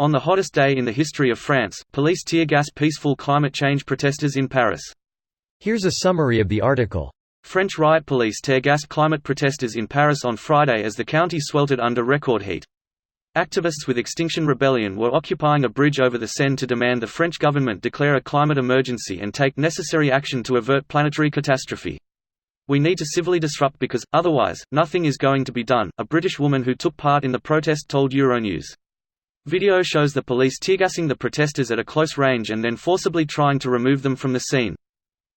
On the hottest day in the history of France, police tear gas peaceful climate change protesters in Paris. Here's a summary of the article. French riot police tear gas climate protesters in Paris on Friday as the county sweltered under record heat. Activists with Extinction Rebellion were occupying a bridge over the Seine to demand the French government declare a climate emergency and take necessary action to avert planetary catastrophe. "We need to civilly disrupt because, otherwise, nothing is going to be done," a British woman who took part in the protest told Euronews. Video shows the police teargassing the protesters at a close range and then forcibly trying to remove them from the scene.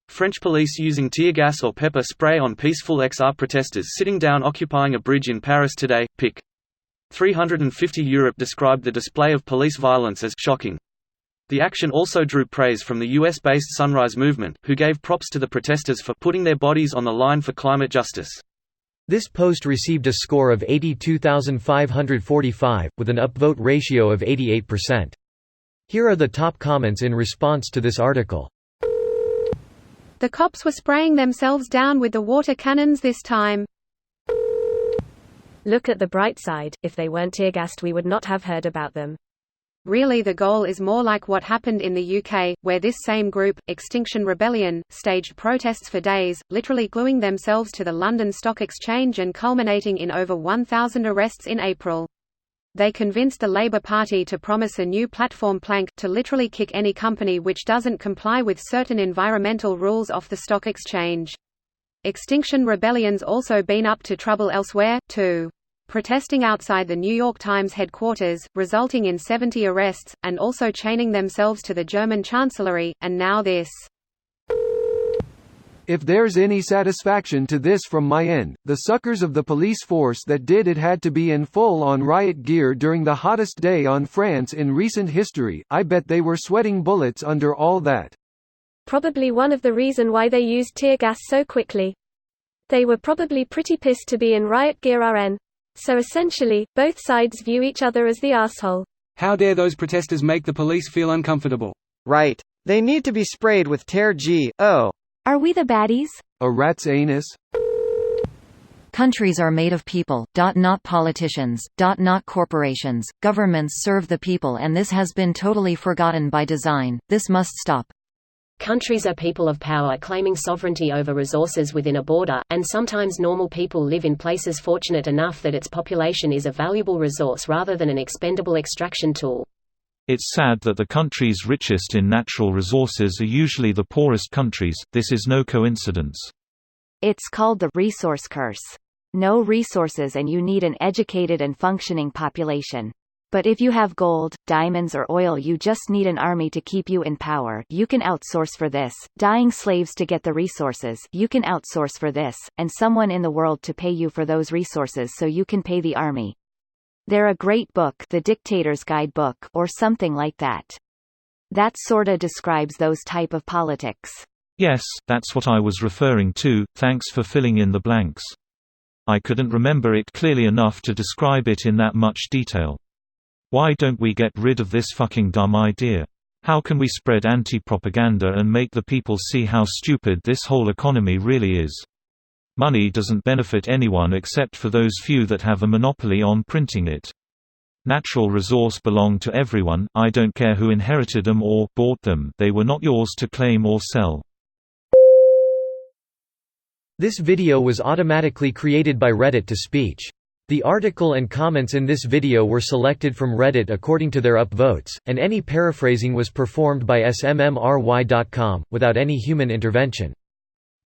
French police using tear gas or pepper spray on peaceful XR protesters sitting down occupying a bridge in Paris today. Pic. 350 Europe described the display of police violence as shocking. The action also drew praise from the US-based Sunrise Movement, who gave props to the protesters for putting their bodies on the line for climate justice. This post received a score of 82,545, with an upvote ratio of 88%. Here are the top comments in response to this article. The cops were spraying themselves down with the water cannons this time. Look at the bright side, if they weren't tear-gassed we would not have heard about them. Really, the goal is more like what happened in the UK, where this same group, Extinction Rebellion, staged protests for days, literally gluing themselves to the London Stock Exchange and culminating in over 1,000 arrests in April. They convinced the Labour Party to promise a new platform plank, to literally kick any company which doesn't comply with certain environmental rules off the stock exchange. Extinction Rebellion's also been up to trouble elsewhere, too. Protesting outside the New York Times headquarters, resulting in 70 arrests, and also chaining themselves to the German Chancellery, and now this. If there's any satisfaction to this from my end, the suckers of the police force that did it had to be in full-on riot gear during the hottest day on France in recent history. I bet they were sweating bullets under all that. Probably one of the reason why they used tear gas so quickly. They were probably pretty pissed to be in riot gear RN. So essentially, both sides view each other as the arsehole. How dare those protesters make the police feel uncomfortable? Right. They need to be sprayed with tear G. Oh. Are we the baddies? A rat's anus? Countries are made of people, not politicians, not corporations. Governments serve the people, and this has been totally forgotten by design. This must stop. Countries are people of power claiming sovereignty over resources within a border, and sometimes normal people live in places fortunate enough that its population is a valuable resource rather than an expendable extraction tool. It's sad that the countries richest in natural resources are usually the poorest countries. This is no coincidence. It's called the resource curse. No resources and you need an educated and functioning population. But if you have gold, diamonds or oil, you just need an army to keep you in power. You can outsource for this. Dying slaves to get the resources. You can outsource for this, and someone in the world to pay you for those resources so you can pay the army. They're a great book, The Dictator's Guidebook, or something like that. That sorta describes those type of politics. Yes, that's what I was referring to. Thanks for filling in the blanks. I couldn't remember it clearly enough to describe it in that much detail. Why don't we get rid of this fucking dumb idea? How can we spread anti-propaganda and make the people see how stupid this whole economy really is? Money doesn't benefit anyone except for those few that have a monopoly on printing it. Natural resource belong to everyone. I don't care who inherited them or bought them. They were not yours to claim or sell. This video was automatically created by Reddit to speech. The article and comments in this video were selected from Reddit according to their upvotes, and any paraphrasing was performed by smmry.com, without any human intervention.